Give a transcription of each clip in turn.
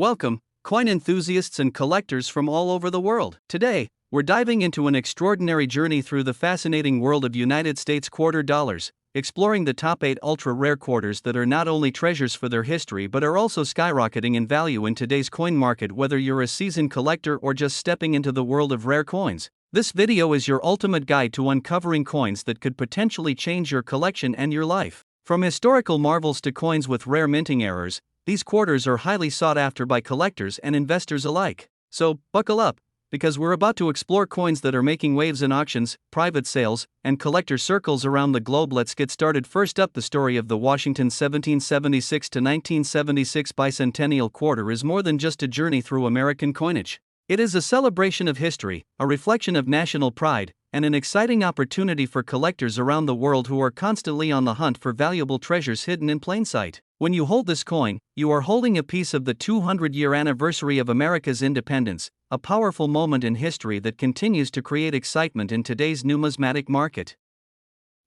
Welcome, coin enthusiasts and collectors from all over the world. Today, we're diving into an extraordinary journey through the fascinating world of United States quarter dollars, exploring the top 8 ultra-rare quarters that are not only treasures for their history but are also skyrocketing in value in today's coin market. Whether you're a seasoned collector or just stepping into the world of rare coins, this video is your ultimate guide to uncovering coins that could potentially change your collection and your life. From historical marvels to coins with rare minting errors, these quarters are highly sought after by collectors and investors alike. So, buckle up, because we're about to explore coins that are making waves in auctions, private sales, and collector circles around the globe. Let's get started. First up, the story of the Washington 1776 to 1976 bicentennial quarter is more than just a journey through American coinage. It is a celebration of history, a reflection of national pride, and an exciting opportunity for collectors around the world who are constantly on the hunt for valuable treasures hidden in plain sight. When you hold this coin, you are holding a piece of the 200-year anniversary of America's independence, a powerful moment in history that continues to create excitement in today's numismatic market.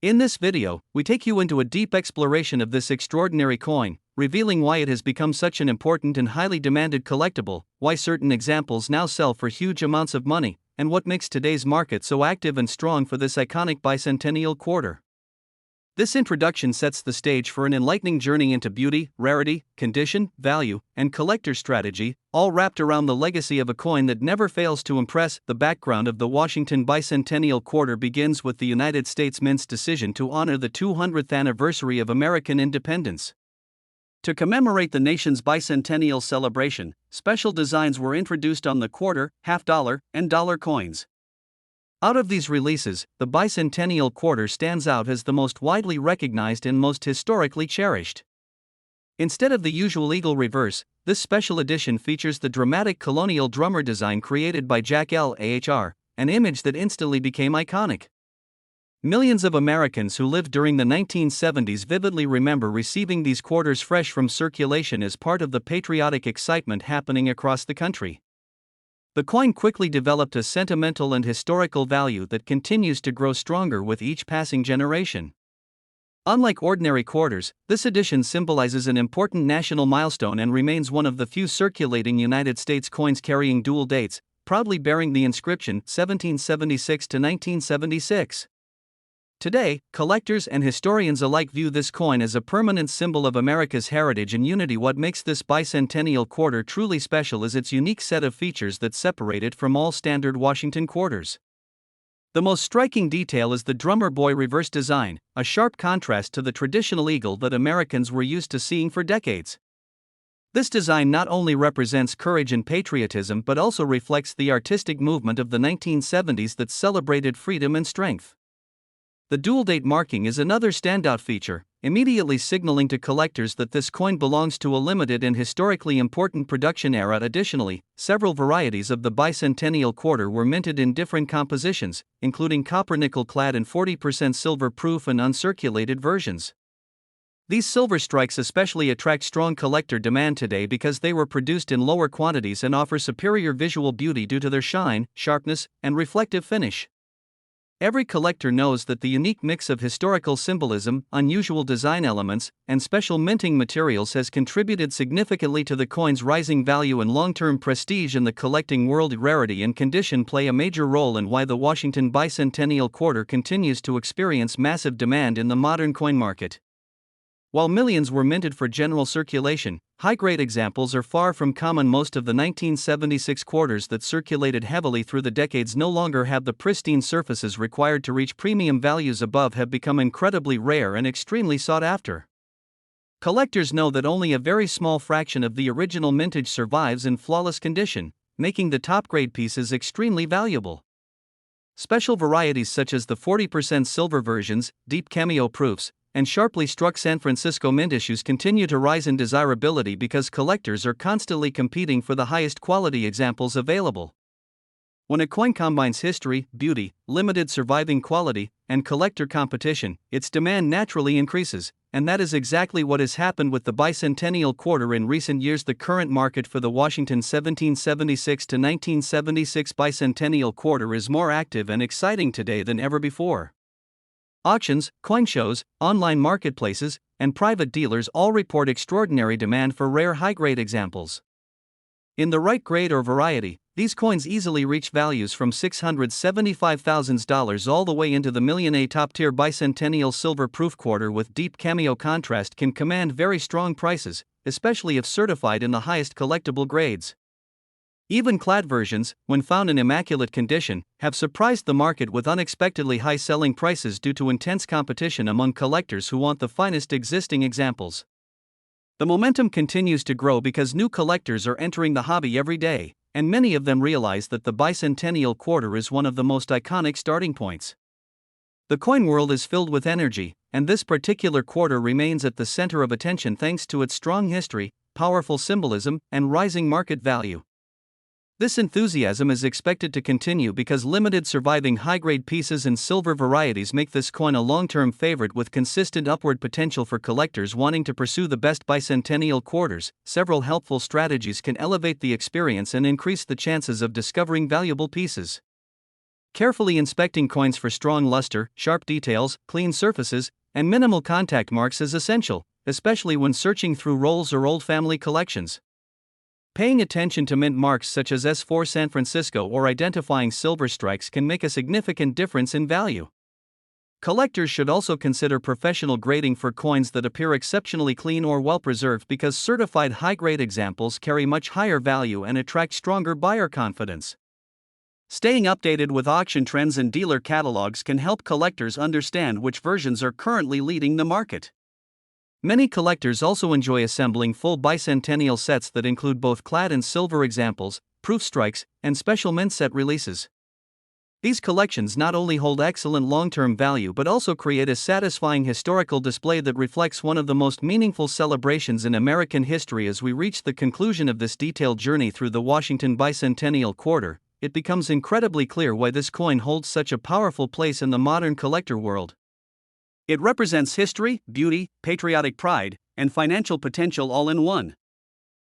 In this video, we take you into a deep exploration of this extraordinary coin, revealing why it has become such an important and highly demanded collectible, why certain examples now sell for huge amounts of money, and what makes today's market so active and strong for this iconic bicentennial quarter. This introduction sets the stage for an enlightening journey into beauty, rarity, condition, value, and collector strategy, all wrapped around the legacy of a coin that never fails to impress. The background of the Washington bicentennial quarter begins with the United States Mint's decision to honor the 200th anniversary of American independence. To commemorate the nation's bicentennial celebration, special designs were introduced on the quarter, half-dollar, and dollar coins. Out of these releases, the bicentennial quarter stands out as the most widely recognized and most historically cherished. Instead of the usual eagle reverse, this special edition features the dramatic colonial drummer design created by Jack L.A.H.R., an image that instantly became iconic. Millions of Americans who lived during the 1970s vividly remember receiving these quarters fresh from circulation as part of the patriotic excitement happening across the country. The coin quickly developed a sentimental and historical value that continues to grow stronger with each passing generation. Unlike ordinary quarters, this edition symbolizes an important national milestone and remains one of the few circulating United States coins carrying dual dates, proudly bearing the inscription 1776 to 1976. Today, collectors and historians alike view this coin as a permanent symbol of America's heritage and unity. What makes this bicentennial quarter truly special is its unique set of features that separate it from all standard Washington quarters. The most striking detail is the drummer boy reverse design, a sharp contrast to the traditional eagle that Americans were used to seeing for decades. This design not only represents courage and patriotism but also reflects the artistic movement of the 1970s that celebrated freedom and strength. The dual date marking is another standout feature, immediately signaling to collectors that this coin belongs to a limited and historically important production era. Additionally, several varieties of the bicentennial quarter were minted in different compositions, including copper nickel clad and 40% silver proof and uncirculated versions. These silver strikes especially attract strong collector demand today because they were produced in lower quantities and offer superior visual beauty due to their shine, sharpness, and reflective finish. Every collector knows that the unique mix of historical symbolism, unusual design elements, and special minting materials has contributed significantly to the coin's rising value and long-term prestige in the collecting world. Rarity and condition play a major role in why the Washington bicentennial quarter continues to experience massive demand in the modern coin market. While millions were minted for general circulation, high-grade examples are far from common. Most of the 1976 quarters that circulated heavily through the decades no longer have the pristine surfaces required to reach premium values. Above have become incredibly rare and extremely sought after. Collectors know that only a very small fraction of the original mintage survives in flawless condition, making the top-grade pieces extremely valuable. Special varieties such as the 40% silver versions, deep cameo proofs, and sharply struck San Francisco mint issues continue to rise in desirability because collectors are constantly competing for the highest quality examples available. When a coin combines history, beauty, limited surviving quality, and collector competition, its demand naturally increases, and that is exactly what has happened with the bicentennial quarter in recent years. The current market for the Washington 1776 to 1976 bicentennial quarter is more active and exciting today than ever before. Auctions, coin shows, online marketplaces, and private dealers all report extraordinary demand for rare high-grade examples. In the right grade or variety, these coins easily reach values from $675,000 all the way into the millionaire. Top-tier bicentennial silver proof quarter with deep cameo contrast can command very strong prices, especially if certified in the highest collectible grades. Even clad versions, when found in immaculate condition, have surprised the market with unexpectedly high selling prices due to intense competition among collectors who want the finest existing examples. The momentum continues to grow because new collectors are entering the hobby every day, and many of them realize that the bicentennial quarter is one of the most iconic starting points. The coin world is filled with energy, and this particular quarter remains at the center of attention thanks to its strong history, powerful symbolism, and rising market value. This enthusiasm is expected to continue because limited surviving high-grade pieces and silver varieties make this coin a long-term favorite with consistent upward potential for collectors wanting to pursue the best bicentennial quarters. Several helpful strategies can elevate the experience and increase the chances of discovering valuable pieces. Carefully inspecting coins for strong luster, sharp details, clean surfaces, and minimal contact marks is essential, especially when searching through rolls or old family collections. Paying attention to mint marks such as S4 San Francisco or identifying silver strikes can make a significant difference in value. Collectors should also consider professional grading for coins that appear exceptionally clean or well preserved because certified high-grade examples carry much higher value and attract stronger buyer confidence. Staying updated with auction trends and dealer catalogs can help collectors understand which versions are currently leading the market. Many collectors also enjoy assembling full bicentennial sets that include both clad and silver examples, proof strikes, and special mint set releases. These collections not only hold excellent long-term value but also create a satisfying historical display that reflects one of the most meaningful celebrations in American history. As we reach the conclusion of this detailed journey through the Washington Bicentennial Quarter, it becomes incredibly clear why this coin holds such a powerful place in the modern collector world. It represents history, beauty, patriotic pride, and financial potential all in one.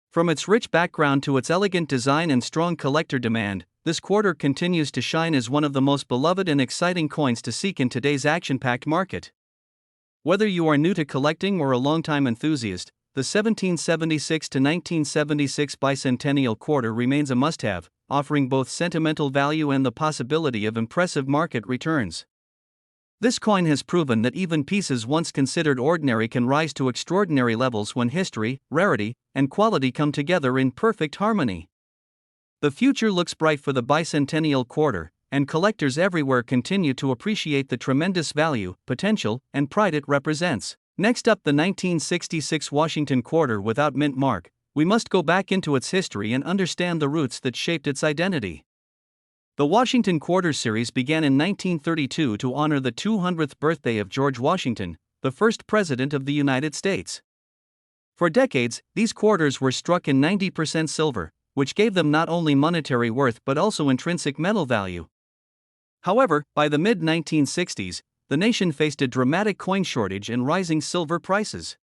From its rich background to its elegant design and strong collector demand, this quarter continues to shine as one of the most beloved and exciting coins to seek in today's action-packed market. Whether you are new to collecting or a longtime enthusiast, the 1776 to 1976 bicentennial quarter remains a must-have, offering both sentimental value and the possibility of impressive market returns. This coin has proven that even pieces once considered ordinary can rise to extraordinary levels when history, rarity, and quality come together in perfect harmony. The future looks bright for the bicentennial quarter, and collectors everywhere continue to appreciate the tremendous value, potential, and pride it represents. Next up, the 1966 Washington quarter without mint mark. We must go back into its history and understand the roots that shaped its identity. The Washington Quarter Series began in 1932 to honor the 200th birthday of George Washington, the first President of the United States. For decades, these quarters were struck in 90% silver, which gave them not only monetary worth but also intrinsic metal value. However, by the mid-1960s, the nation faced a dramatic coin shortage and rising silver prices.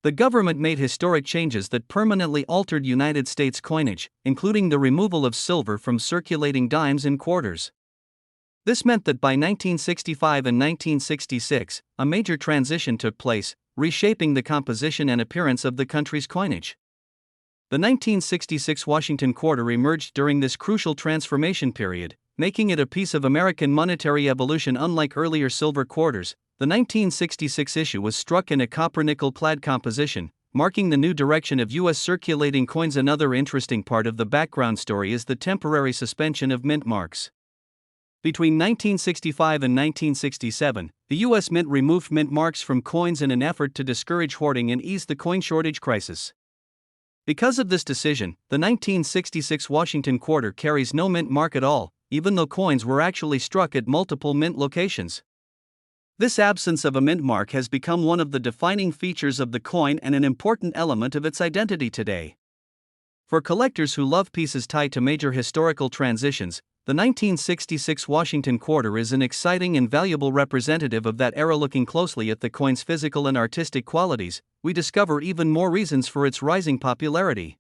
The government made historic changes that permanently altered United States coinage, including the removal of silver from circulating dimes and quarters. This meant that by 1965 and 1966, a major transition took place, reshaping the composition and appearance of the country's coinage. The 1966 Washington quarter emerged during this crucial transformation period, making it a piece of American monetary evolution unlike earlier silver quarters. The 1966 issue was struck in a copper-nickel clad composition, marking the new direction of U.S. circulating coins. Another interesting part of the background story is the temporary suspension of mint marks. Between 1965 and 1967, the U.S. Mint removed mint marks from coins in an effort to discourage hoarding and ease the coin shortage crisis. Because of this decision, the 1966 Washington quarter carries no mint mark at all, even though coins were actually struck at multiple mint locations. This absence of a mint mark has become one of the defining features of the coin and an important element of its identity today. For collectors who love pieces tied to major historical transitions, the 1966 Washington quarter is an exciting and valuable representative of that era. Looking closely at the coin's physical and artistic qualities, we discover even more reasons for its rising popularity.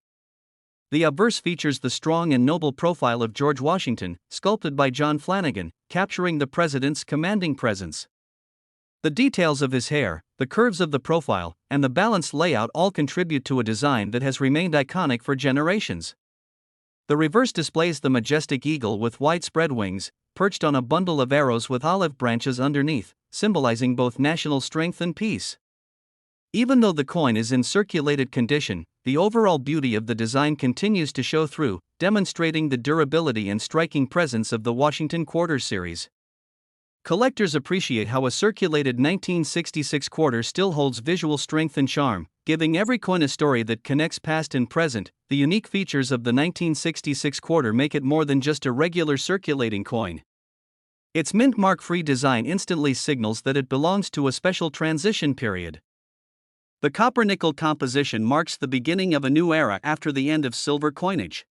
The obverse features the strong and noble profile of George Washington, sculpted by John Flanagan, capturing the president's commanding presence. The details of his hair, the curves of the profile, and the balanced layout all contribute to a design that has remained iconic for generations. The reverse displays the majestic eagle with widespread wings, perched on a bundle of arrows with olive branches underneath, symbolizing both national strength and peace. Even though the coin is in circulated condition, the overall beauty of the design continues to show through, demonstrating the durability and striking presence of the Washington Quarter series. Collectors appreciate how a circulated 1966 quarter still holds visual strength and charm, giving every coin a story that connects past and present. The unique features of the 1966 quarter make it more than just a regular circulating coin. Its mint mark-free design instantly signals that it belongs to a special transition period. The copper-nickel composition marks the beginning of a new era after the end of silver coinage.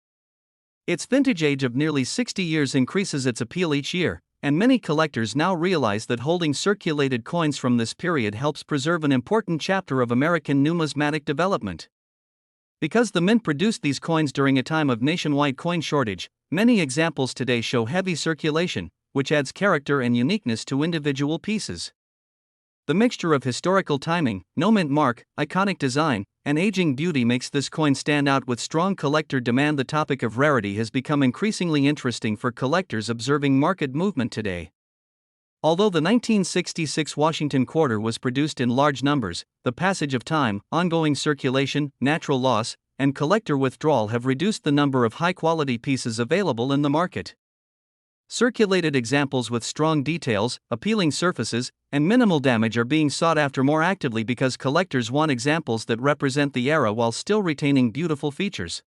Its vintage age of nearly 60 years increases its appeal each year, and many collectors now realize that holding circulated coins from this period helps preserve an important chapter of American numismatic development. Because the mint produced these coins during a time of nationwide coin shortage, many examples today show heavy circulation, which adds character and uniqueness to individual pieces. The mixture of historical timing, no mint mark, iconic design, and aging beauty makes this coin stand out with strong collector demand. The topic of rarity has become increasingly interesting for collectors observing market movement today. Although the 1966 Washington quarter was produced in large numbers, the passage of time, ongoing circulation, natural loss, and collector withdrawal have reduced the number of high-quality pieces available in the market. Circulated examples with strong details, appealing surfaces, and minimal damage are being sought after more actively because collectors want examples that represent the era while still retaining beautiful features.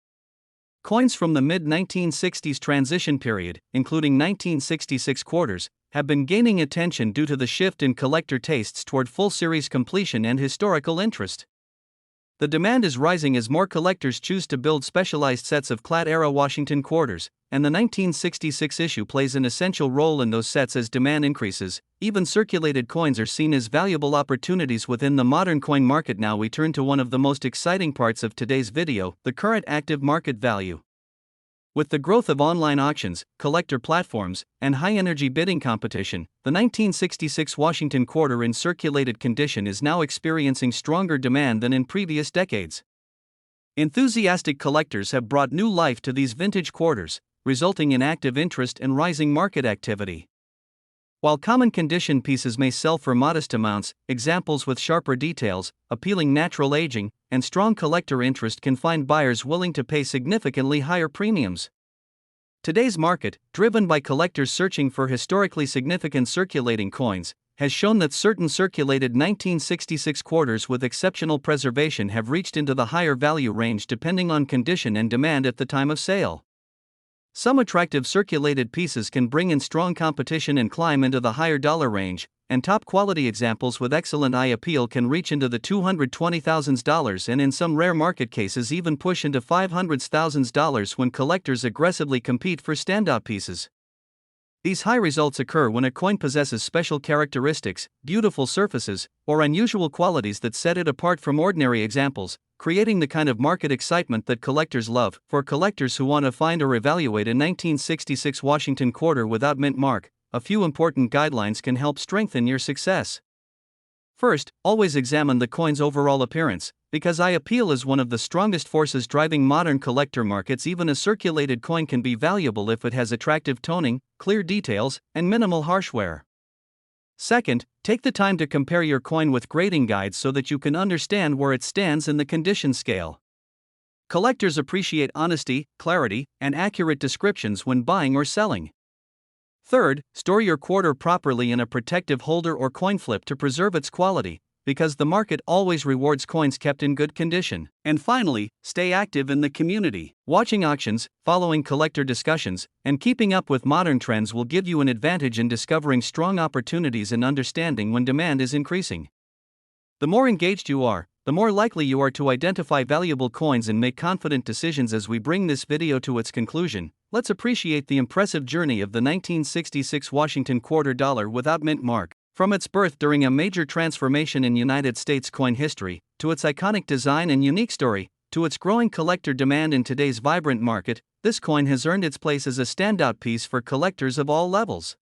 Coins from the mid-1960s transition period, including 1966 quarters, have been gaining attention due to the shift in collector tastes toward full-series completion and historical interest. The demand is rising as more collectors choose to build specialized sets of Clad-era Washington quarters, and the 1966 issue plays an essential role in those sets as demand increases. Even circulated coins are seen as valuable opportunities within the modern coin market. Now we turn to one of the most exciting parts of today's video, the current active market value. With the growth of online auctions, collector platforms, and high-energy bidding competition, the 1966 Washington quarter in circulated condition is now experiencing stronger demand than in previous decades. Enthusiastic collectors have brought new life to these vintage quarters, resulting in active interest and rising market activity. While common condition pieces may sell for modest amounts, examples with sharper details, appealing natural aging, and strong collector interest can find buyers willing to pay significantly higher premiums. Today's market, driven by collectors searching for historically significant circulating coins, has shown that certain circulated 1966 quarters with exceptional preservation have reached into the higher value range depending on condition and demand at the time of sale. Some attractive circulated pieces can bring in strong competition and climb into the higher dollar range, and top-quality examples with excellent eye appeal can reach into the $220,000 and in some rare market cases even push into $500,000 when collectors aggressively compete for standout pieces. These high results occur when a coin possesses special characteristics, beautiful surfaces, or unusual qualities that set it apart from ordinary examples, creating the kind of market excitement that collectors love. For collectors who want to find or evaluate a 1966 Washington quarter without mint mark, a few important guidelines can help strengthen your success. First, always examine the coin's overall appearance, because eye appeal is one of the strongest forces driving modern collector markets. Even a circulated coin can be valuable if it has attractive toning, clear details, and minimal harsh wear. Second, take the time to compare your coin with grading guides so that you can understand where it stands in the condition scale. Collectors appreciate honesty, clarity, and accurate descriptions when buying or selling. Third, store your quarter properly in a protective holder or coin flip to preserve its quality, because the market always rewards coins kept in good condition. And finally, stay active in the community. Watching auctions, following collector discussions, and keeping up with modern trends will give you an advantage in discovering strong opportunities and understanding when demand is increasing. The more engaged you are, the more likely you are to identify valuable coins and make confident decisions. As we bring this video to its conclusion, let's appreciate the impressive journey of the 1966 Washington quarter dollar without mint mark. From its birth during a major transformation in United States coin history, to its iconic design and unique story, to its growing collector demand in today's vibrant market, this coin has earned its place as a standout piece for collectors of all levels.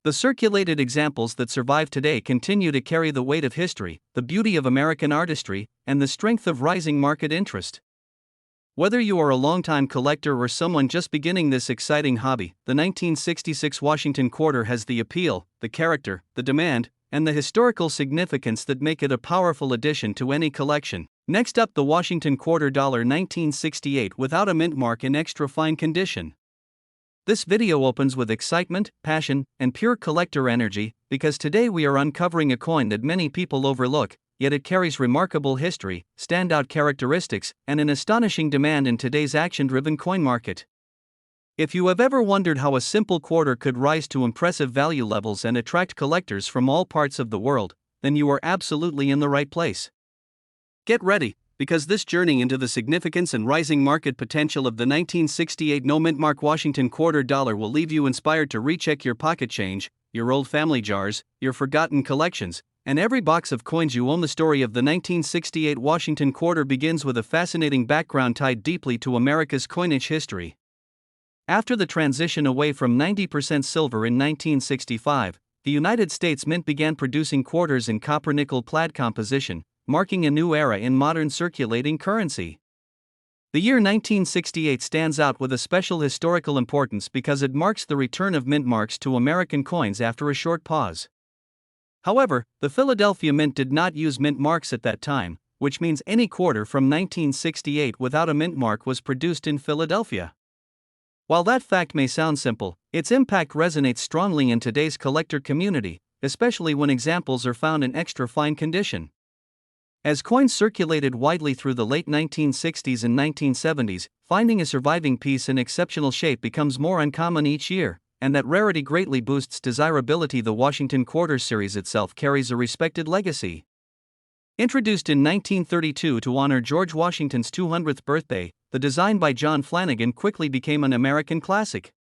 The circulated examples that survive today continue to carry the weight of history, the beauty of American artistry, and the strength of rising market interest. Whether you are a longtime collector or someone just beginning this exciting hobby, the 1966 Washington Quarter has the appeal, the character, the demand, and the historical significance that make it a powerful addition to any collection. Next up, the Washington Quarter $1968 without a mint mark in extra fine condition. This video opens with excitement, passion, and pure collector energy, because today we are uncovering a coin that many people overlook, yet it carries remarkable history, standout characteristics, and an astonishing demand in today's action-driven coin market. If you have ever wondered how a simple quarter could rise to impressive value levels and attract collectors from all parts of the world, then you are absolutely in the right place. Get ready, because this journey into the significance and rising market potential of the 1968 no-mint mark Washington Quarter dollar will leave you inspired to recheck your pocket change, your old family jars, your forgotten collections, and every box of coins you own. The story of the 1968 Washington Quarter begins with a fascinating background tied deeply to America's coinage history. After the transition away from 90% silver in 1965, the United States Mint began producing quarters in copper-nickel plaid composition, marking a new era in modern circulating currency. The year 1968 stands out with a special historical importance because it marks the return of mint marks to American coins after a short pause. However, the Philadelphia Mint did not use mint marks at that time, which means any quarter from 1968 without a mint mark was produced in Philadelphia. While that fact may sound simple, its impact resonates strongly in today's collector community, especially when examples are found in extra fine condition. As coins circulated widely through the late 1960s and 1970s, finding a surviving piece in exceptional shape becomes more uncommon each year, and that rarity greatly boosts desirability. The Washington Quarter series itself carries a respected legacy. Introduced in 1932 to honor George Washington's 200th birthday, the design by John Flanagan quickly became an American classic.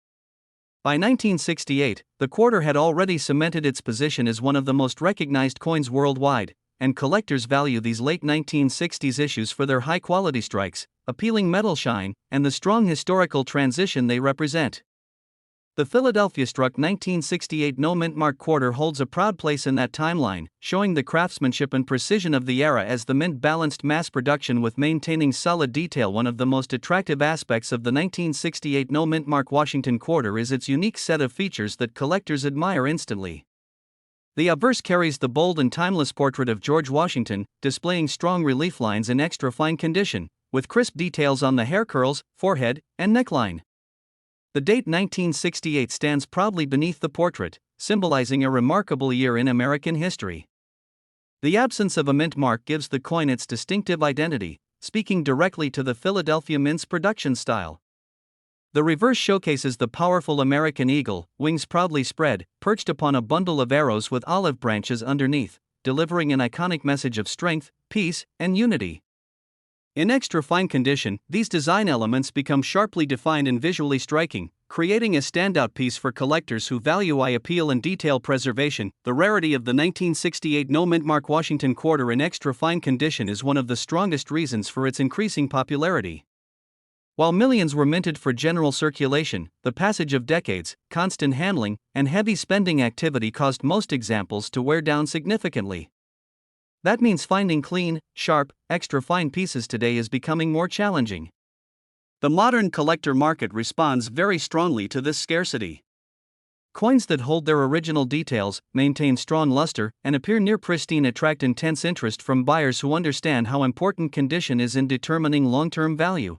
By 1968, the quarter had already cemented its position as one of the most recognized coins worldwide, and collectors value these late 1960s issues for their high-quality strikes, appealing metal shine, and the strong historical transition they represent. The Philadelphia-struck 1968 no-mint mark quarter holds a proud place in that timeline, showing the craftsmanship and precision of the era as the mint balanced mass production with maintaining solid detail. One of the most attractive aspects of the 1968 no-mint mark Washington Quarter is its unique set of features that collectors admire instantly. The obverse carries the bold and timeless portrait of George Washington, displaying strong relief lines in extra fine condition, with crisp details on the hair curls, forehead, and neckline. The date 1968 stands proudly beneath the portrait, symbolizing a remarkable year in American history. The absence of a mint mark gives the coin its distinctive identity, speaking directly to the Philadelphia Mint's production style. The reverse showcases the powerful American eagle, wings proudly spread, perched upon a bundle of arrows with olive branches underneath, delivering an iconic message of strength, peace, and unity. In extra fine condition, these design elements become sharply defined and visually striking, creating a standout piece for collectors who value eye appeal and detail preservation. The rarity of the 1968 no-mint mark Washington Quarter in extra fine condition is one of the strongest reasons for its increasing popularity. While millions were minted for general circulation, the passage of decades, constant handling, and heavy spending activity caused most examples to wear down significantly. That means finding clean, sharp, extra fine pieces today is becoming more challenging. The modern collector market responds very strongly to this scarcity. Coins that hold their original details, maintain strong luster, and appear near pristine attract intense interest from buyers who understand how important condition is in determining long-term value.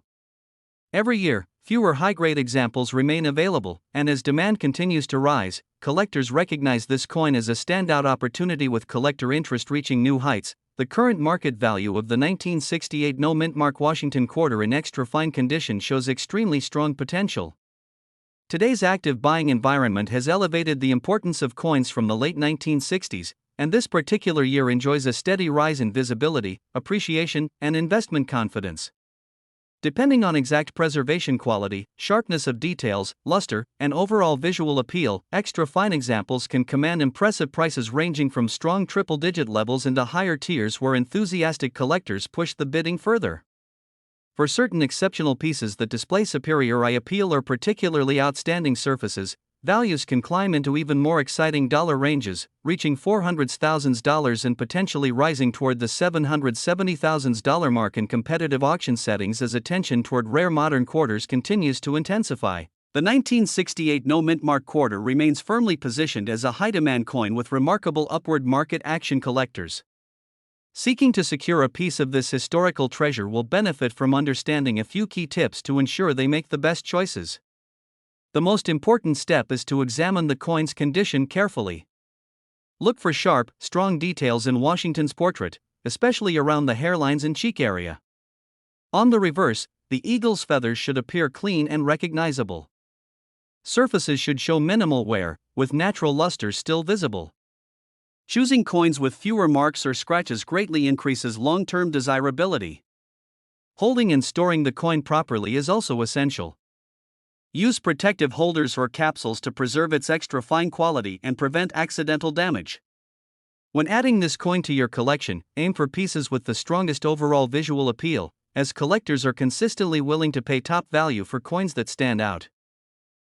Every year, fewer high-grade examples remain available, and as demand continues to rise, collectors recognize this coin as a standout opportunity. With collector interest reaching new heights, the current market value of the 1968 no-mint mark Washington Quarter in extra fine condition shows extremely strong potential. Today's active buying environment has elevated the importance of coins from the late 1960s, and this particular year enjoys a steady rise in visibility, appreciation, and investment confidence. Depending on exact preservation quality, sharpness of details, luster, and overall visual appeal, extra fine examples can command impressive prices ranging from strong triple-digit levels into higher tiers where enthusiastic collectors push the bidding further. For certain exceptional pieces that display superior eye appeal or particularly outstanding surfaces, values can climb into even more exciting dollar ranges, reaching $400,000 and potentially rising toward the $770,000 mark in competitive auction settings as attention toward rare modern quarters continues to intensify. The 1968 no-mint mark quarter remains firmly positioned as a high-demand coin with remarkable upward market action. Collectors seeking to secure a piece of this historical treasure will benefit from understanding a few key tips to ensure they make the best choices. The most important step is to examine the coin's condition carefully. Look for sharp, strong details in Washington's portrait, especially around the hairlines and cheek area. On the reverse, the eagle's feathers should appear clean and recognizable. Surfaces should show minimal wear, with natural luster still visible. Choosing coins with fewer marks or scratches greatly increases long-term desirability. Holding and storing the coin properly is also essential. Use protective holders or capsules to preserve its extra fine quality and prevent accidental damage. When adding this coin to your collection, aim for pieces with the strongest overall visual appeal, as collectors are consistently willing to pay top value for coins that stand out.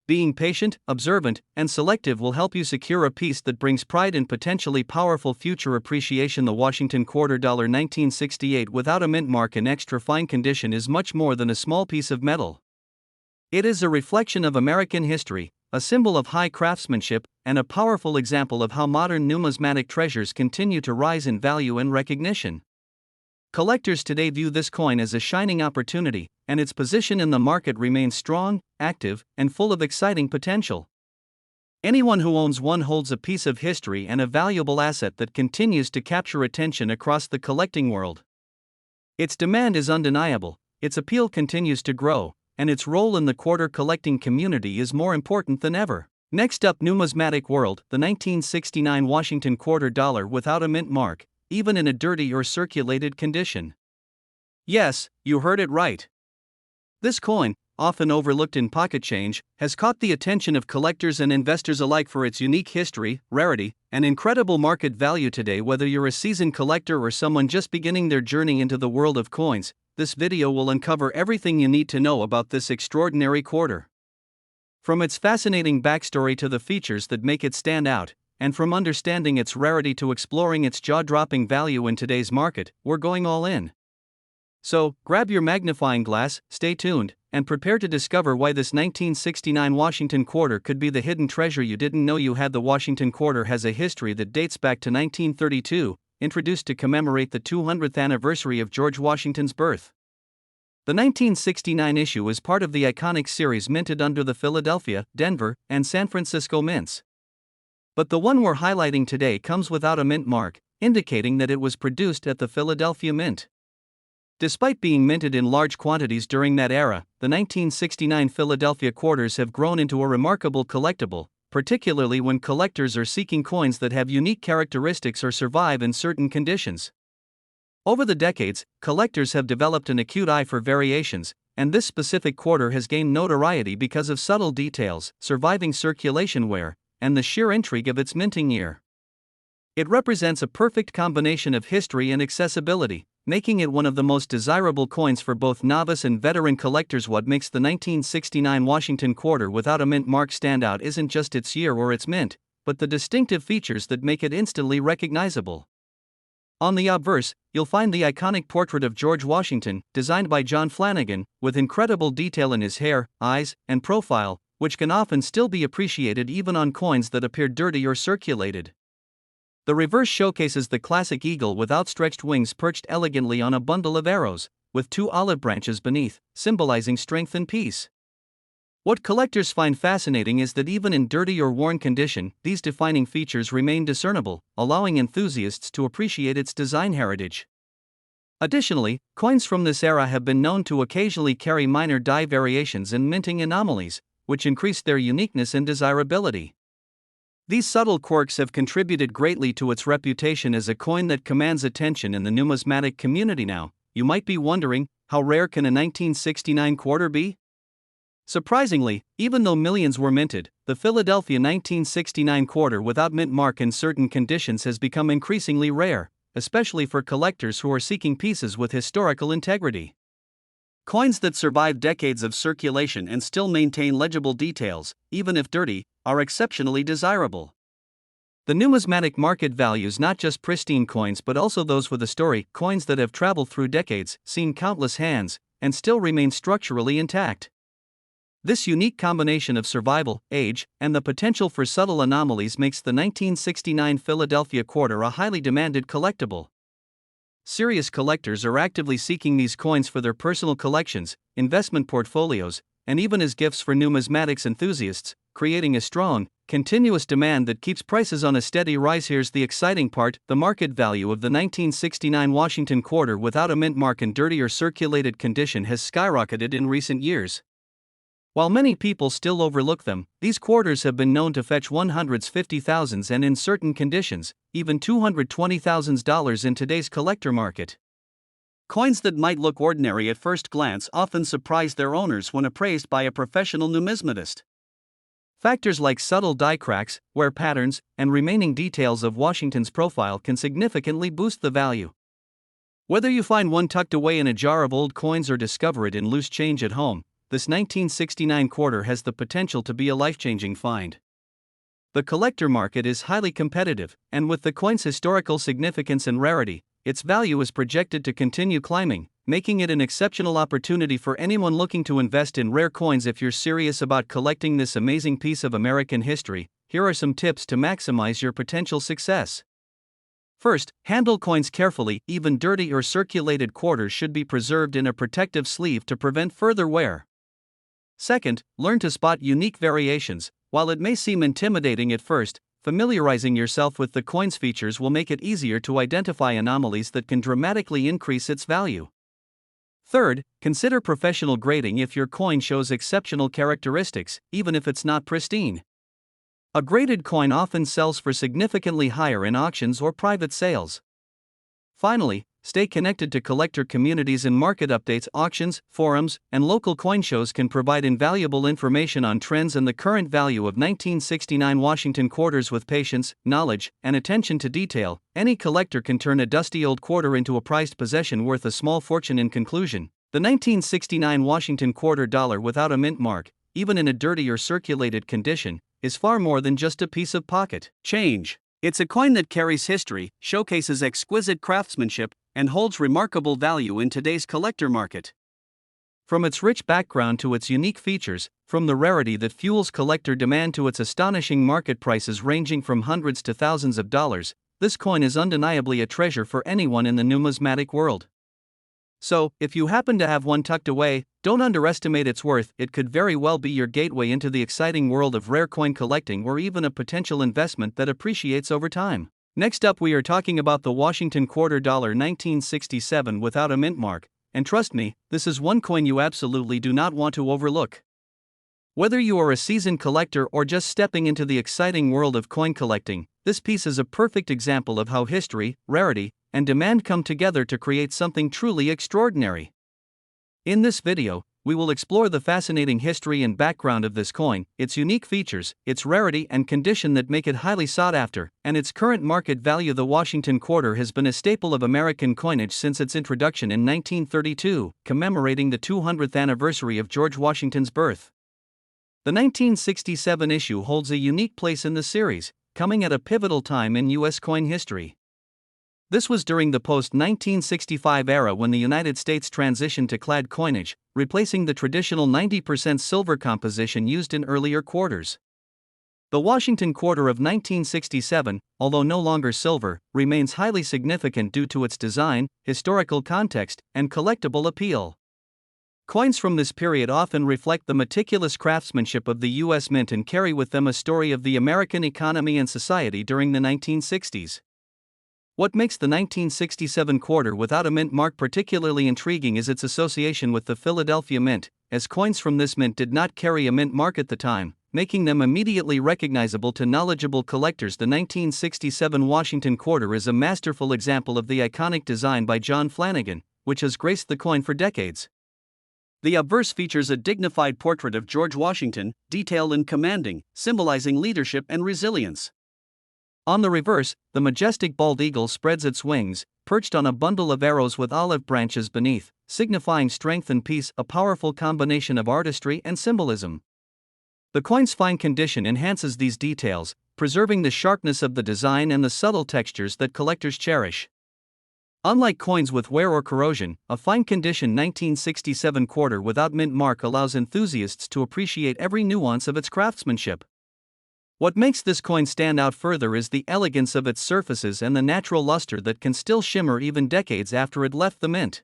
Being patient, observant, and selective will help you secure a piece that brings pride and potentially powerful future appreciation. The Washington quarter dollar 1968 without a mint mark in extra fine condition is much more than a small piece of metal. It is a reflection of American history, a symbol of high craftsmanship, and a powerful example of how modern numismatic treasures continue to rise in value and recognition. Collectors today view this coin as a shining opportunity, and its position in the market remains strong, active, and full of exciting potential. Anyone who owns one holds a piece of history and a valuable asset that continues to capture attention across the collecting world. Its demand is undeniable, its appeal continues to grow, and its role in the quarter collecting community is more important than ever. Next up, numismatic world, the 1969 Washington quarter dollar without a mint mark, even in a dirty or circulated condition. Yes, you heard it right. This coin, often overlooked in pocket change, has caught the attention of collectors and investors alike for its unique history, rarity, and incredible market value. Today, whether you're a seasoned collector or someone just beginning their journey into the world of coins, this video will uncover everything you need to know about this extraordinary quarter. From its fascinating backstory to the features that make it stand out, and from understanding its rarity to exploring its jaw-dropping value in today's market, we're going all in. So, grab your magnifying glass, stay tuned, and prepare to discover why this 1969 Washington quarter could be the hidden treasure you didn't know you had. The Washington quarter has a history that dates back to 1932, introduced to commemorate the 200th anniversary of George Washington's birth. The 1969 issue is part of the iconic series minted under the Philadelphia, Denver, and San Francisco mints. But the one we're highlighting today comes without a mint mark, indicating that it was produced at the Philadelphia Mint. Despite being minted in large quantities during that era, the 1969 Philadelphia quarters have grown into a remarkable collectible, particularly when collectors are seeking coins that have unique characteristics or survive in certain conditions. Over the decades, collectors have developed an acute eye for variations, and this specific quarter has gained notoriety because of subtle details, surviving circulation wear, and the sheer intrigue of its minting year. It represents a perfect combination of history and accessibility, making it one of the most desirable coins for both novice and veteran collectors. What makes the 1969 Washington quarter without a mint mark stand out isn't just its year or its mint, but the distinctive features that make it instantly recognizable. On the obverse, you'll find the iconic portrait of George Washington, designed by John Flanagan, with incredible detail in his hair, eyes, and profile, which can often still be appreciated even on coins that appear dirty or circulated. The reverse showcases the classic eagle with outstretched wings perched elegantly on a bundle of arrows, with two olive branches beneath, symbolizing strength and peace. What collectors find fascinating is that even in dirty or worn condition, these defining features remain discernible, allowing enthusiasts to appreciate its design heritage. Additionally, coins from this era have been known to occasionally carry minor die variations and minting anomalies, which increase their uniqueness and desirability. These subtle quirks have contributed greatly to its reputation as a coin that commands attention in the numismatic community. Now, you might be wondering, how rare can a 1969 quarter be? Surprisingly, even though millions were minted, the Philadelphia 1969 quarter without mint mark in certain conditions has become increasingly rare, especially for collectors who are seeking pieces with historical integrity. Coins that survive decades of circulation and still maintain legible details, even if dirty, are exceptionally desirable. The numismatic market values not just pristine coins but also those with a story, coins that have traveled through decades, seen countless hands, and still remain structurally intact. This unique combination of survival, age, and the potential for subtle anomalies makes the 1969 Philadelphia quarter a highly demanded collectible. Serious collectors are actively seeking these coins for their personal collections, investment portfolios, and even as gifts for numismatics enthusiasts, creating a strong, continuous demand that keeps prices on a steady rise. Here's the exciting part: the market value of the 1969 Washington quarter without a mint mark in dirty or circulated condition has skyrocketed in recent years. While many people still overlook them, these quarters have been known to fetch $150,000 and in certain conditions, even $220,000 in today's collector market. Coins that might look ordinary at first glance often surprise their owners when appraised by a professional numismatist. Factors like subtle die cracks, wear patterns, and remaining details of Washington's profile can significantly boost the value. Whether you find one tucked away in a jar of old coins or discover it in loose change at home, this 1969 quarter has the potential to be a life-changing find. The collector market is highly competitive, and with the coin's historical significance and rarity, its value is projected to continue climbing, making it an exceptional opportunity for anyone looking to invest in rare coins. If you're serious about collecting this amazing piece of American history, here are some tips to maximize your potential success. First, handle coins carefully. Even dirty or circulated quarters should be preserved in a protective sleeve to prevent further wear. Second, learn to spot unique variations. While it may seem intimidating at first, familiarizing yourself with the coin's features will make it easier to identify anomalies that can dramatically increase its value. Third, consider professional grading if your coin shows exceptional characteristics, even if it's not pristine. A graded coin often sells for significantly higher in auctions or private sales. Finally, stay connected to collector communities and market updates. Auctions, forums, and local coin shows can provide invaluable information on trends and the current value of 1969 Washington quarters. With patience, knowledge, and attention to detail, any collector can turn a dusty old quarter into a prized possession worth a small fortune. In conclusion, the 1969 Washington quarter dollar without a mint mark, even in a dirty or circulated condition, is far more than just a piece of pocket change. It's a coin that carries history, showcases exquisite craftsmanship, and holds remarkable value in today's collector market. From its rich background to its unique features, from the rarity that fuels collector demand to its astonishing market prices ranging from hundreds to thousands of dollars, this coin is undeniably a treasure for anyone in the numismatic world. So, if you happen to have one tucked away, don't underestimate its worth. It could very well be your gateway into the exciting world of rare coin collecting, or even a potential investment that appreciates over time. Next up, we are talking about the Washington quarter dollar 1967 without a mint mark, and trust me, this is one coin you absolutely do not want to overlook. Whether you are a seasoned collector or just stepping into the exciting world of coin collecting, this piece is a perfect example of how history, rarity, and demand come together to create something truly extraordinary. In this video, we will explore the fascinating history and background of this coin, its unique features, its rarity and condition that make it highly sought after, and its current market value. The Washington quarter has been a staple of American coinage since its introduction in 1932, commemorating the 200th anniversary of George Washington's birth. The 1967 issue holds a unique place in the series, coming at a pivotal time in U.S. coin history. This was during the post-1965 era when the United States transitioned to clad coinage, replacing the traditional 90% silver composition used in earlier quarters. The Washington quarter of 1967, although no longer silver, remains highly significant due to its design, historical context, and collectible appeal. Coins from this period often reflect the meticulous craftsmanship of the U.S. Mint and carry with them a story of the American economy and society during the 1960s. What makes the 1967 quarter without a mint mark particularly intriguing is its association with the Philadelphia Mint, as coins from this mint did not carry a mint mark at the time, making them immediately recognizable to knowledgeable collectors. The 1967 Washington quarter is a masterful example of the iconic design by John Flanagan, which has graced the coin for decades. The obverse features a dignified portrait of George Washington, detailed and commanding, symbolizing leadership and resilience. On the reverse, the majestic bald eagle spreads its wings, perched on a bundle of arrows with olive branches beneath, signifying strength and peace, a powerful combination of artistry and symbolism. The coin's fine condition enhances these details, preserving the sharpness of the design and the subtle textures that collectors cherish. Unlike coins with wear or corrosion, a fine condition 1967 quarter without mint mark allows enthusiasts to appreciate every nuance of its craftsmanship. What makes this coin stand out further is the elegance of its surfaces and the natural luster that can still shimmer even decades after it left the mint.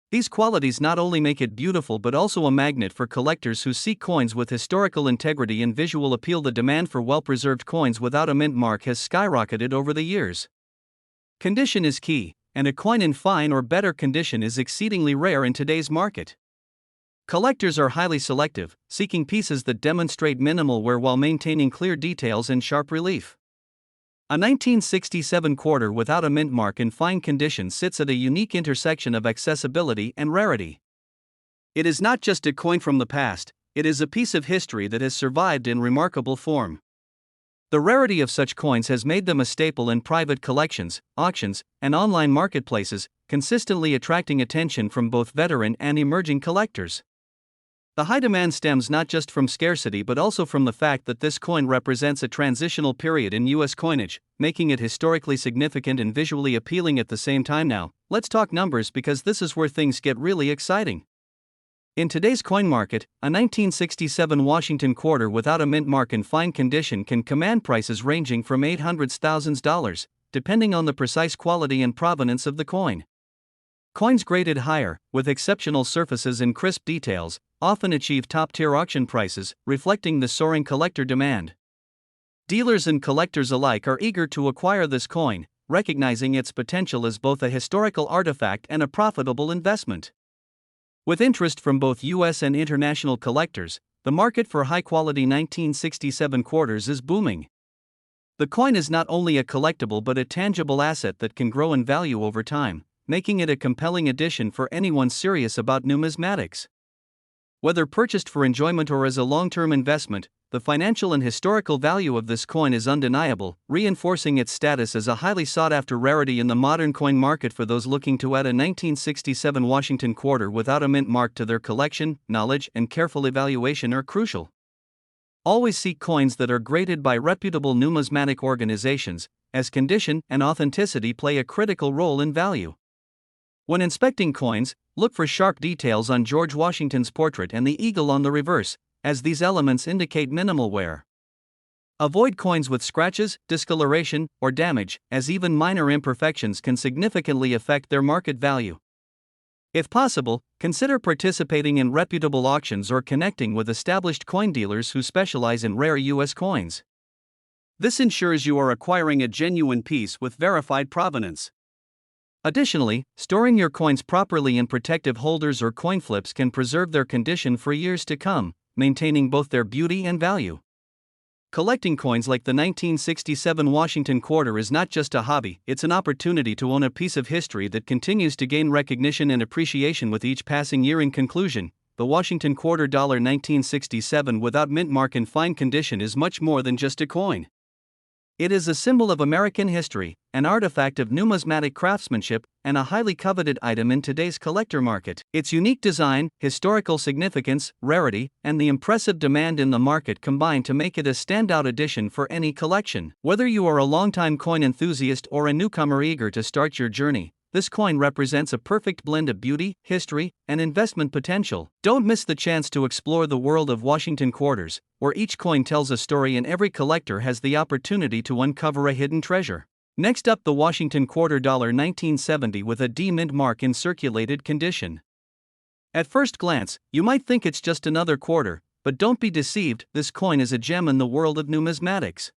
These qualities not only make it beautiful but also a magnet for collectors who seek coins with historical integrity and visual appeal. The demand for well-preserved coins without a mint mark has skyrocketed over the years. Condition is key, and a coin in fine or better condition is exceedingly rare in today's market. Collectors are highly selective, seeking pieces that demonstrate minimal wear while maintaining clear details and sharp relief. A 1967 quarter without a mint mark in fine condition sits at a unique intersection of accessibility and rarity. It is not just a coin from the past, it is a piece of history that has survived in remarkable form. The rarity of such coins has made them a staple in private collections, auctions, and online marketplaces, consistently attracting attention from both veteran and emerging collectors. The high demand stems not just from scarcity but also from the fact that this coin represents a transitional period in U.S. coinage, making it historically significant and visually appealing at the same time. Now, let's talk numbers because this is where things get really exciting. In today's coin market, a 1967 Washington quarter without a mint mark in fine condition can command prices ranging from $800,000, depending on the precise quality and provenance of the coin. Coins graded higher, with exceptional surfaces and crisp details, often achieve top-tier auction prices, reflecting the soaring collector demand. Dealers and collectors alike are eager to acquire this coin, recognizing its potential as both a historical artifact and a profitable investment. With interest from both U.S. and international collectors, the market for high-quality 1967 quarters is booming. The coin is not only a collectible but a tangible asset that can grow in value over time, making it a compelling addition for anyone serious about numismatics. Whether purchased for enjoyment or as a long-term investment, the financial and historical value of this coin is undeniable, reinforcing its status as a highly sought-after rarity in the modern coin market. For those looking to add a 1967 Washington quarter without a mint mark to their collection, knowledge and careful evaluation are crucial. Always seek coins that are graded by reputable numismatic organizations, as condition and authenticity play a critical role in value. When inspecting coins, look for sharp details on George Washington's portrait and the eagle on the reverse, as these elements indicate minimal wear. Avoid coins with scratches, discoloration, or damage, as even minor imperfections can significantly affect their market value. If possible, consider participating in reputable auctions or connecting with established coin dealers who specialize in rare U.S. coins. This ensures you are acquiring a genuine piece with verified provenance. Additionally, storing your coins properly in protective holders or coin flips can preserve their condition for years to come, maintaining both their beauty and value. Collecting coins like the 1967 Washington quarter is not just a hobby, it's an opportunity to own a piece of history that continues to gain recognition and appreciation with each passing year. In conclusion, the Washington quarter $1967 without mint mark in fine condition is much more than just a coin. It is a symbol of American history, an artifact of numismatic craftsmanship, and a highly coveted item in today's collector market. Its unique design, historical significance, rarity, and the impressive demand in the market combine to make it a standout addition for any collection. Whether you are a longtime coin enthusiast or a newcomer eager to start your journey, this coin represents a perfect blend of beauty, history, and investment potential. Don't miss the chance to explore the world of Washington quarters, where each coin tells a story and every collector has the opportunity to uncover a hidden treasure. Next up, the Washington quarter $1970 with a D mint mark in circulated condition. At first glance, you might think it's just another quarter, but don't be deceived, this coin is a gem in the world of numismatics.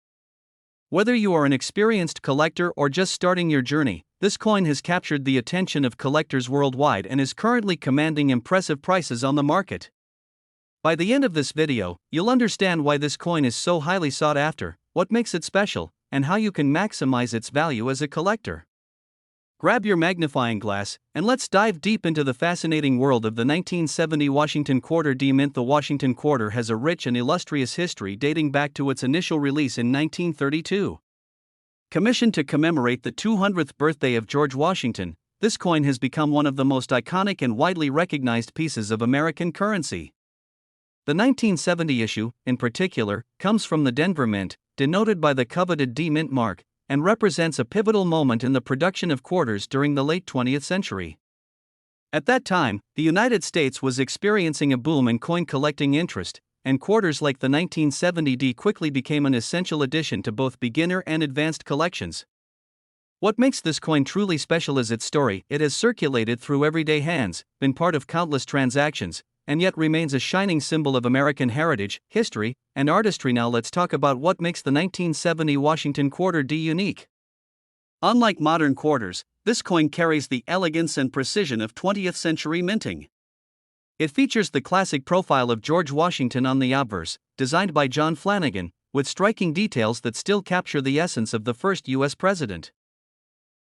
Whether you are an experienced collector or just starting your journey, this coin has captured the attention of collectors worldwide and is currently commanding impressive prices on the market. By the end of this video, you'll understand why this coin is so highly sought after, what makes it special, and how you can maximize its value as a collector. Grab your magnifying glass, and let's dive deep into the fascinating world of the 1970 Washington quarter D mint. The Washington quarter has a rich and illustrious history dating back to its initial release in 1932. Commissioned to commemorate the 200th birthday of George Washington, this coin has become one of the most iconic and widely recognized pieces of American currency. The 1970 issue, in particular, comes from the Denver Mint, denoted by the coveted D Mint mark, and represents a pivotal moment in the production of quarters during the late 20th century. At that time, the United States was experiencing a boom in coin collecting interest, and quarters like the 1970 D quickly became an essential addition to both beginner and advanced collections. What makes this coin truly special is its story. It has circulated through everyday hands, been part of countless transactions, and yet remains a shining symbol of American heritage, history, and artistry. Now let's talk about what makes the 1970 Washington Quarter D unique. Unlike modern quarters, this coin carries the elegance and precision of 20th century minting. It features the classic profile of George Washington on the obverse, designed by John Flanagan, with striking details that still capture the essence of the first U.S. president.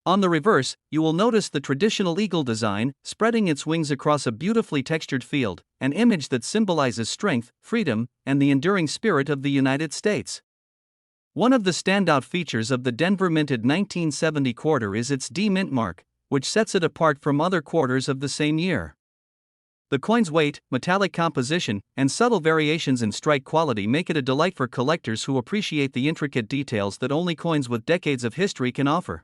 On the reverse, you will notice the traditional eagle design, spreading its wings across a beautifully textured field, an image that symbolizes strength, freedom, and the enduring spirit of the United States. One of the standout features of the Denver minted 1970 quarter is its D Mint mark, which sets it apart from other quarters of the same year. The coin's weight, metallic composition, and subtle variations in strike quality make it a delight for collectors who appreciate the intricate details that only coins with decades of history can offer.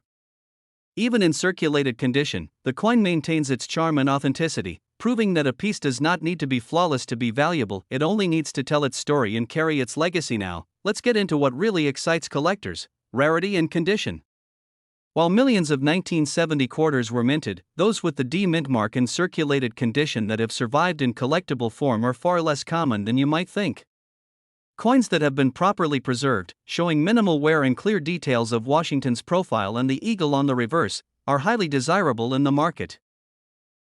Even in circulated condition, the coin maintains its charm and authenticity, proving that a piece does not need to be flawless to be valuable. It only needs to tell its story and carry its legacy. Now, let's get into what really excites collectors: rarity and condition. While millions of 1970 quarters were minted, those with the D Mint mark in circulated condition that have survived in collectible form are far less common than you might think. Coins that have been properly preserved, showing minimal wear and clear details of Washington's profile and the eagle on the reverse, are highly desirable in the market.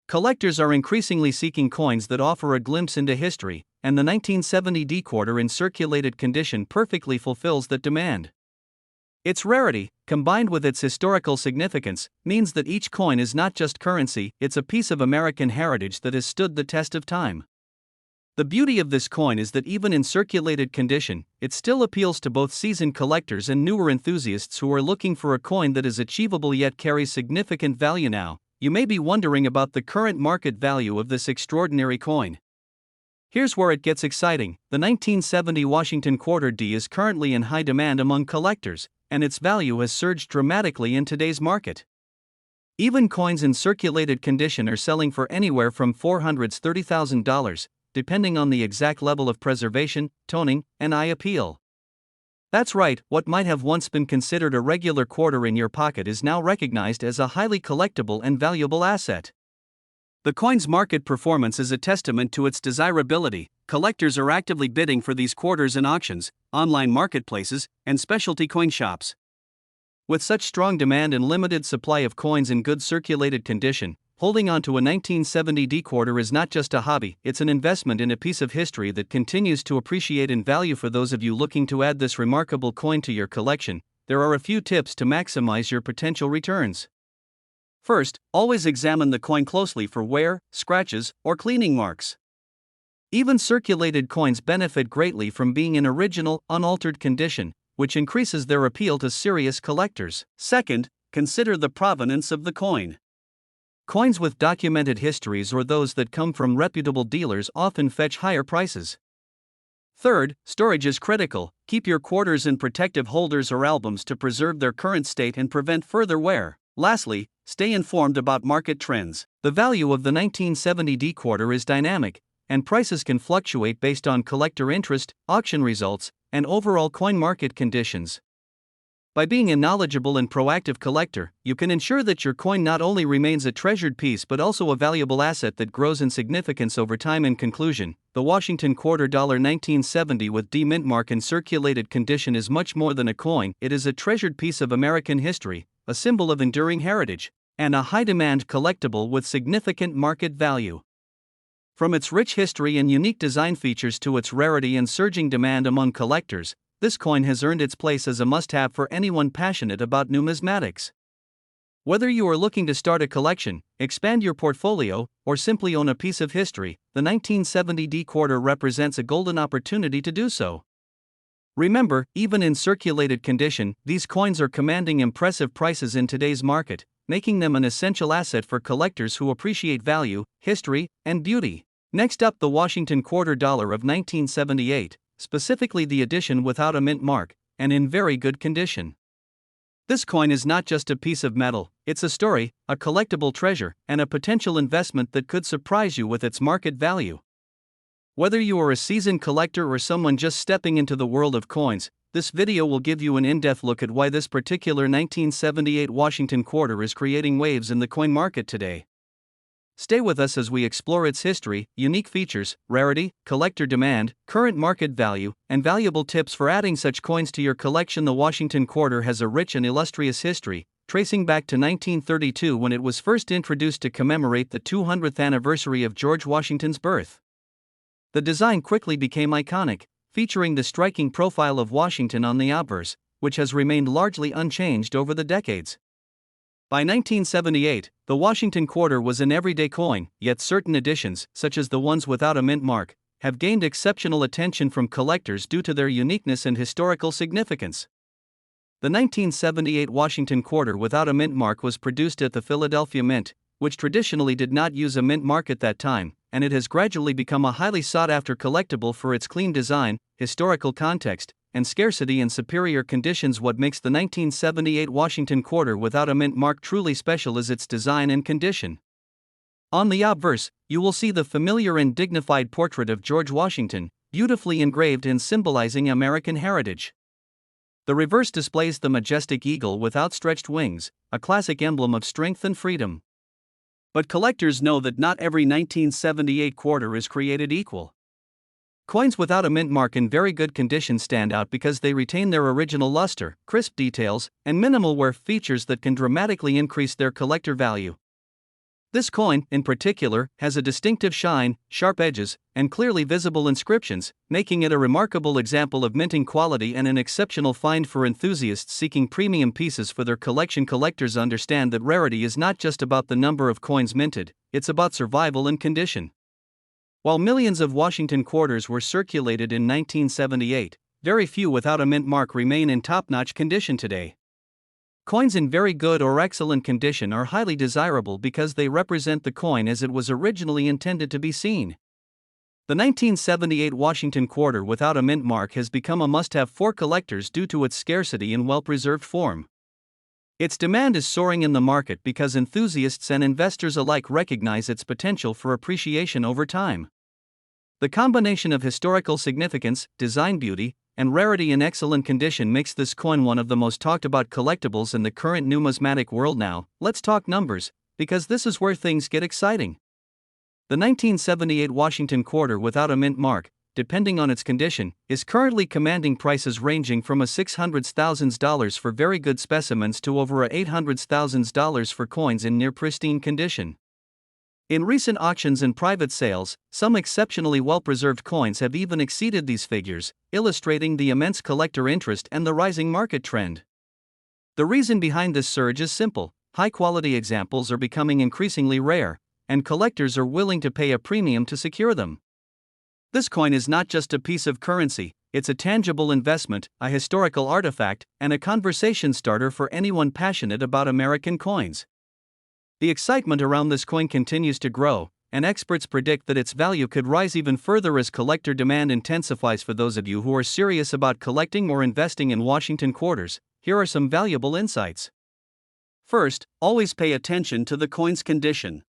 Collectors are increasingly seeking coins that offer a glimpse into history, and the 1970 D quarter in circulated condition perfectly fulfills that demand. Its rarity, combined with its historical significance, means that each coin is not just currency, it's a piece of American heritage that has stood the test of time. The beauty of this coin is that even in circulated condition, it still appeals to both seasoned collectors and newer enthusiasts who are looking for a coin that is achievable yet carries significant value. Now, you may be wondering about the current market value of this extraordinary coin. Here's where it gets exciting. The 1970 Washington Quarter D is currently in high demand among collectors, and its value has surged dramatically in today's market. Even coins in circulated condition are selling for anywhere from $400,000 to $30,000, depending on the exact level of preservation, toning, and eye appeal. That's right, what might have once been considered a regular quarter in your pocket is now recognized as a highly collectible and valuable asset. The coin's market performance is a testament to its desirability. Collectors are actively bidding for these quarters in auctions, online marketplaces, and specialty coin shops. With such strong demand and limited supply of coins in good circulated condition, holding on to a 1970 D quarter is not just a hobby, it's an investment in a piece of history that continues to appreciate in value. For those of you looking to add this remarkable coin to your collection, there are a few tips to maximize your potential returns. First, always examine the coin closely for wear, scratches, or cleaning marks. Even circulated coins benefit greatly from being in original, unaltered condition, which increases their appeal to serious collectors. Second, consider the provenance of the coin. Coins with documented histories or those that come from reputable dealers often fetch higher prices. Third, storage is critical. Keep your quarters in protective holders or albums to preserve their current state and prevent further wear. Lastly, stay informed about market trends. The value of the 1970 D quarter is dynamic, and prices can fluctuate based on collector interest, auction results, and overall coin market conditions. By being a knowledgeable and proactive collector, you can ensure that your coin not only remains a treasured piece but also a valuable asset that grows in significance over time. In conclusion, the Washington Quarter $1970 with D Mint mark in circulated condition is much more than a coin. It is a treasured piece of American history, a symbol of enduring heritage, and a high-demand collectible with significant market value. From its rich history and unique design features to its rarity and surging demand among collectors, this coin has earned its place as a must-have for anyone passionate about numismatics. Whether you are looking to start a collection, expand your portfolio, or simply own a piece of history, the 1970 D quarter represents a golden opportunity to do so. Remember, even in circulated condition, these coins are commanding impressive prices in today's market, making them an essential asset for collectors who appreciate value, history, and beauty. Next up, the Washington quarter dollar of 1978, specifically the edition without a mint mark, and in very good condition. This coin is not just a piece of metal, it's a story, a collectible treasure, and a potential investment that could surprise you with its market value. Whether you are a seasoned collector or someone just stepping into the world of coins, this video will give you an in-depth look at why this particular 1978 Washington quarter is creating waves in the coin market today. Stay with us as we explore its history, unique features, rarity, collector demand, current market value, and valuable tips for adding such coins to your collection. The Washington quarter has a rich and illustrious history, tracing back to 1932 when it was first introduced to commemorate the 200th anniversary of George Washington's birth. The design quickly became iconic, featuring the striking profile of Washington on the obverse, which has remained largely unchanged over the decades. By 1978, the Washington quarter was an everyday coin, yet certain editions, such as the ones without a mint mark, have gained exceptional attention from collectors due to their uniqueness and historical significance. The 1978 Washington quarter without a mint mark was produced at the Philadelphia Mint, which traditionally did not use a mint mark at that time, and it has gradually become a highly sought-after collectible for its clean design, historical context, and scarcity in superior conditions. What makes the 1978 Washington quarter without a mint mark truly special is its design and condition. On the obverse, you will see the familiar and dignified portrait of George Washington, beautifully engraved and symbolizing American heritage. The reverse displays the majestic eagle with outstretched wings, a classic emblem of strength and freedom. But collectors know that not every 1978 quarter is created equal. Coins without a mint mark in very good condition stand out because they retain their original luster, crisp details, and minimal wear features that can dramatically increase their collector value. This coin, in particular, has a distinctive shine, sharp edges, and clearly visible inscriptions, making it a remarkable example of minting quality and an exceptional find for enthusiasts seeking premium pieces for their collection. Collectors understand that rarity is not just about the number of coins minted, it's about survival and condition. While millions of Washington quarters were circulated in 1978, very few without a mint mark remain in top-notch condition today. Coins in very good or excellent condition are highly desirable because they represent the coin as it was originally intended to be seen. The 1978 Washington quarter without a mint mark has become a must-have for collectors due to its scarcity and well-preserved form. Its demand is soaring in the market because enthusiasts and investors alike recognize its potential for appreciation over time. The combination of historical significance, design beauty, and rarity in excellent condition makes this coin one of the most talked about collectibles in the current numismatic world. Now, let's talk numbers, because this is where things get exciting. The 1978 Washington quarter without a mint mark, depending on its condition, is currently commanding prices ranging from $600,000 for very good specimens to over $800,000 for coins in near pristine condition. In recent auctions and private sales, some exceptionally well-preserved coins have even exceeded these figures, illustrating the immense collector interest and the rising market trend. The reason behind this surge is simple: high-quality examples are becoming increasingly rare, and collectors are willing to pay a premium to secure them. This coin is not just a piece of currency, it's a tangible investment, a historical artifact, and a conversation starter for anyone passionate about American coins. The excitement around this coin continues to grow, and experts predict that its value could rise even further as collector demand intensifies. For those of you who are serious about collecting or investing in Washington quarters, here are some valuable insights. First, always pay attention to the coin's condition.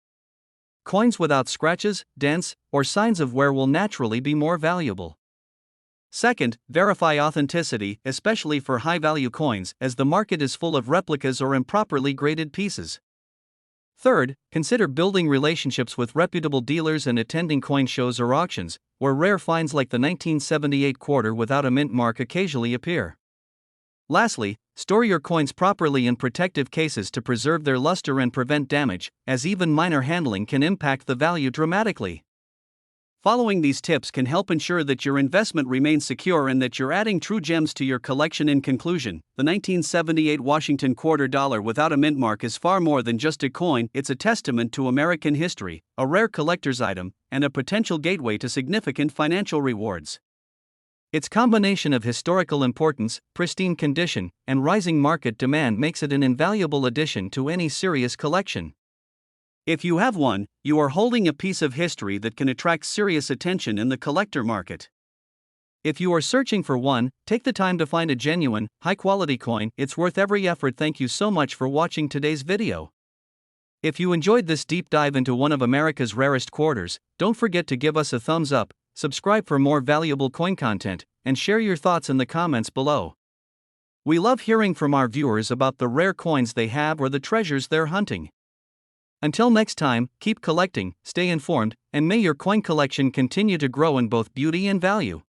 Coins without scratches, dents, or signs of wear will naturally be more valuable. Second, verify authenticity, especially for high-value coins, as the market is full of replicas or improperly graded pieces. Third, consider building relationships with reputable dealers and attending coin shows or auctions, where rare finds like the 1978 quarter without a mint mark occasionally appear. Lastly, store your coins properly in protective cases to preserve their luster and prevent damage, as even minor handling can impact the value dramatically. Following these tips can help ensure that your investment remains secure and that you're adding true gems to your collection. In conclusion, the 1978 Washington quarter dollar without a mint mark is far more than just a coin. It's a testament to American history, a rare collector's item, and a potential gateway to significant financial rewards. Its combination of historical importance, pristine condition, and rising market demand makes it an invaluable addition to any serious collection. If you have one, you are holding a piece of history that can attract serious attention in the collector market. If you are searching for one, take the time to find a genuine, high-quality coin. It's worth every effort. Thank you so much for watching today's video. If you enjoyed this deep dive into one of America's rarest quarters, don't forget to give us a thumbs up, subscribe for more valuable coin content, and share your thoughts in the comments below. We love hearing from our viewers about the rare coins they have or the treasures they're hunting. Until next time, keep collecting, stay informed, and may your coin collection continue to grow in both beauty and value.